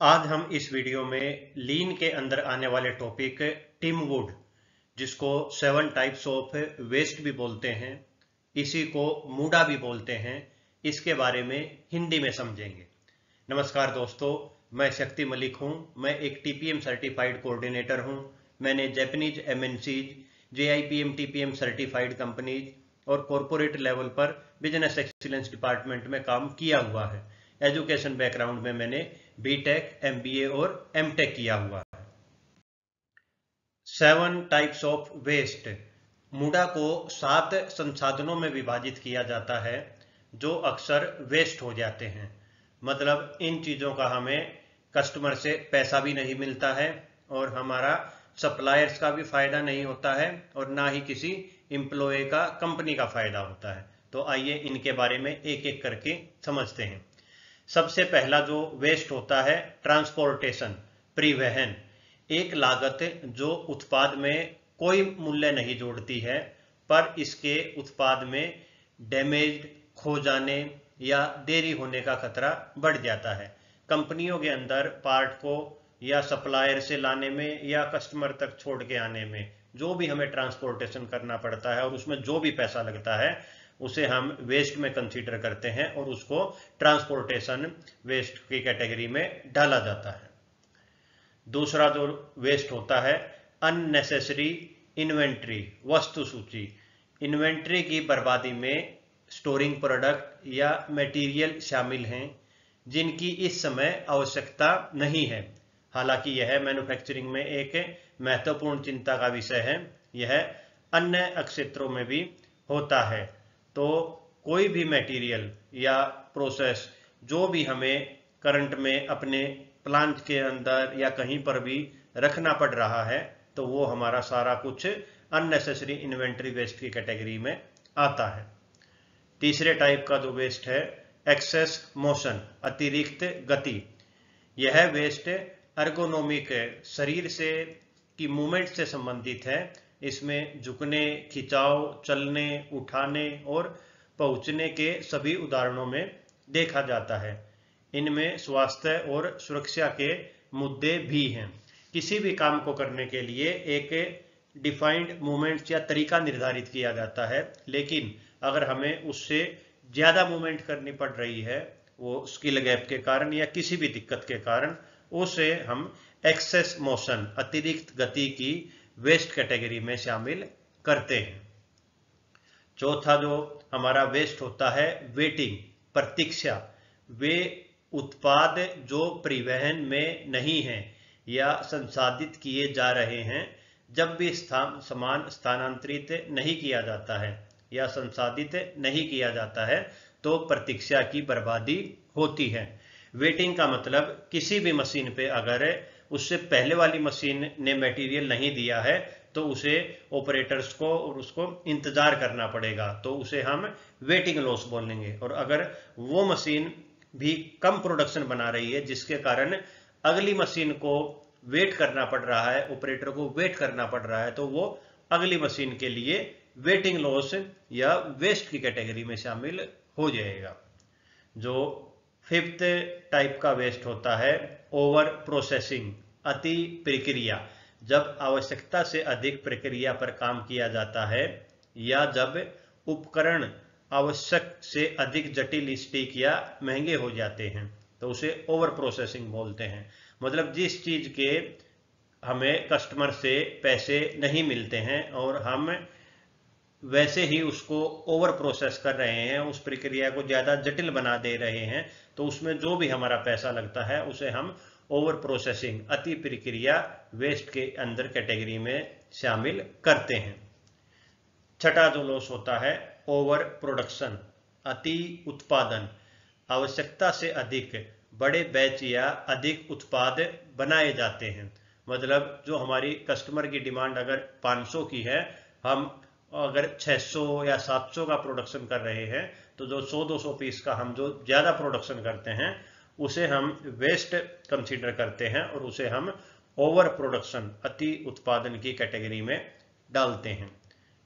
आज हम इस वीडियो में लीन के अंदर आने वाले टॉपिक टिम वुड, जिसको 7 टाइप्स ऑफ वेस्ट भी बोलते हैं, इसी को मूडा भी बोलते हैं, इसके बारे में हिंदी में समझेंगे। नमस्कार दोस्तों, मैं शक्ति मलिक हूं। मैं एक टीपीएम सर्टिफाइड कोऑर्डिनेटर हूं। मैंने Japanese MNCs, JIPM TPM certified companies और कॉरपोरेट लेवल पर बिजनेस एक्सीलेंस डिपार्टमेंट में काम किया हुआ है। एजुकेशन बैकग्राउंड में मैंने बीटेक, एमबीए और एमटेक किया हुआ है। 7 टाइप्स ऑफ वेस्ट। मूडा को 7 संसाधनों में विभाजित किया जाता है जो अक्सर वेस्ट हो जाते हैं। मतलब इन चीजों का हमें कस्टमर से पैसा भी नहीं मिलता है और हमारा सप्लायर्स का भी फायदा नहीं होता है और ना ही किसी एम्प्लॉय का, कंपनी का फायदा होता है। तो आइए इनके बारे में एक एक करके समझते हैं। सबसे पहला जो वेस्ट होता है, ट्रांसपोर्टेशन, परिवहन। एक लागत जो उत्पाद में कोई मूल्य नहीं जोड़ती है, पर इसके उत्पाद में डैमेज, खो जाने या देरी होने का खतरा बढ़ जाता है। कंपनियों के अंदर पार्ट को या सप्लायर से लाने में या कस्टमर तक छोड़ के आने में जो भी हमें ट्रांसपोर्टेशन करना पड़ता है और उसमें जो भी पैसा लगता है उसे हम वेस्ट में कंसीडर करते हैं और उसको ट्रांसपोर्टेशन वेस्ट की कैटेगरी में डाला जाता है। दूसरा जो वेस्ट होता है, अननेसेसरी इन्वेंट्री, वस्तु सूची। इन्वेंट्री की बर्बादी में स्टोरिंग प्रोडक्ट या मटेरियल शामिल हैं जिनकी इस समय आवश्यकता नहीं है। हालांकि यह मैन्युफैक्चरिंग में एक महत्वपूर्ण चिंता का विषय है। यह अन्य क्षेत्रों में भी होता है। तो कोई भी मटेरियल या प्रोसेस जो भी हमें करंट में अपने प्लांट के अंदर या कहीं पर भी रखना पड़ रहा है तो वो हमारा सारा कुछ अननेसेसरी इन्वेंट्री वेस्ट की कैटेगरी में आता है। तीसरे टाइप का जो वेस्ट है, एक्सेस मोशन, अतिरिक्त गति। यह वेस्ट एर्गोनोमिक, शरीर से की मूवमेंट से संबंधित है। इसमें झुकने, खिंचाव, चलने, उठाने और पहुंचने के सभी उदाहरणों में देखा जाता है। इनमें स्वास्थ्य और सुरक्षा के मुद्दे भी हैं। किसी भी काम को करने के लिए एक डिफाइंड मूवमेंट या तरीका निर्धारित किया जाता है, लेकिन अगर हमें उससे ज्यादा मूवमेंट करनी पड़ रही है, वो स्किल गैप के कारण या किसी भी दिक्कत के कारण, उसे हम एक्सेस मोशन, अतिरिक्त गति की वेस्ट कैटेगरी में शामिल करते हैं। चौथा जो हमारा वेस्ट होता है, वेटिंग, प्रतीक्षा। वे उत्पाद जो परिवहन में नहीं हैं या संसाधित किए जा रहे हैं, जब भी सामान स्थानांतरित नहीं किया जाता है या संसाधित नहीं किया जाता है तो प्रतीक्षा की बर्बादी होती है। वेटिंग का मतलब किसी भी मशीन पे अगर उससे पहले वाली मशीन ने मटेरियल नहीं दिया है तो उसे ऑपरेटर्स को और उसको इंतजार करना पड़ेगा, तो उसे हम वेटिंग लॉस बोलेंगे। और अगर वो मशीन भी कम प्रोडक्शन बना रही है जिसके कारण अगली मशीन को वेट करना पड़ रहा है, ऑपरेटर को वेट करना पड़ रहा है, तो वो अगली मशीन के लिए वेटिंग लॉस या वेस्ट की कैटेगरी में शामिल हो जाएगा। जो फिफ्थ टाइप का वेस्ट होता है, ओवर प्रोसेसिंग, अति प्रक्रिया। जब आवश्यकता से अधिक प्रक्रिया पर काम किया जाता है या जब उपकरण आवश्यक से अधिक जटिल, सटीक या महंगे हो जाते हैं तो उसे ओवर प्रोसेसिंग बोलते हैं। मतलब जिस चीज के हमें कस्टमर से पैसे नहीं मिलते हैं और हम वैसे ही उसको ओवर प्रोसेस कर रहे हैं, उस प्रक्रिया को ज्यादा जटिल बना दे रहे हैं, तो उसमें जो भी हमारा पैसा लगता है उसे हम ओवर प्रोसेसिंग, अति प्रक्रिया वेस्ट के अंदर कैटेगरी में शामिल करते हैं। छठा जो लॉस होता है, ओवर प्रोडक्शन, अति उत्पादन। आवश्यकता से अधिक बड़े बैच या अधिक उत्पाद बनाए जाते हैं। मतलब जो हमारी कस्टमर की डिमांड अगर 500 की है, हम अगर 600 या 700 का प्रोडक्शन कर रहे हैं तो जो 100-200 पीस का हम जो ज्यादा प्रोडक्शन करते हैं उसे हम वेस्ट कंसीडर करते हैं और उसे हम ओवर प्रोडक्शन, अति उत्पादन की कैटेगरी में डालते हैं।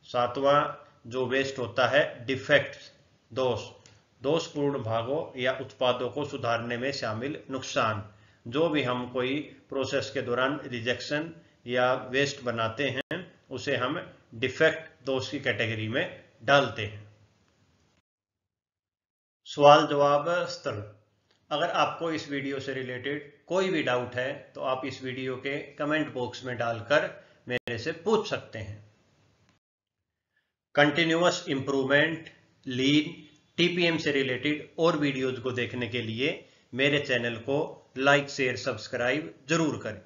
सातवां जो वेस्ट होता है, डिफेक्ट्स, दोष, दोषपूर्ण भागों या उत्पादों को सुधारने में शामिल नुकसान। जो भी हम कोई प्रोसेस के दौरान रिजेक्शन या वेस्ट बनाते हैं उसे हम डिफेक्ट दोष की कैटेगरी में डालते हैं। सवाल जवाब स्थल। अगर आपको इस वीडियो से रिलेटेड कोई भी डाउट है तो आप इस वीडियो के कमेंट बॉक्स में डालकर मेरे से पूछ सकते हैं। कंटिन्यूअस इंप्रूवमेंट, लीन, टीपीएम से रिलेटेड और वीडियोज को देखने के लिए मेरे चैनल को लाइक, शेयर, सब्सक्राइब जरूर करें।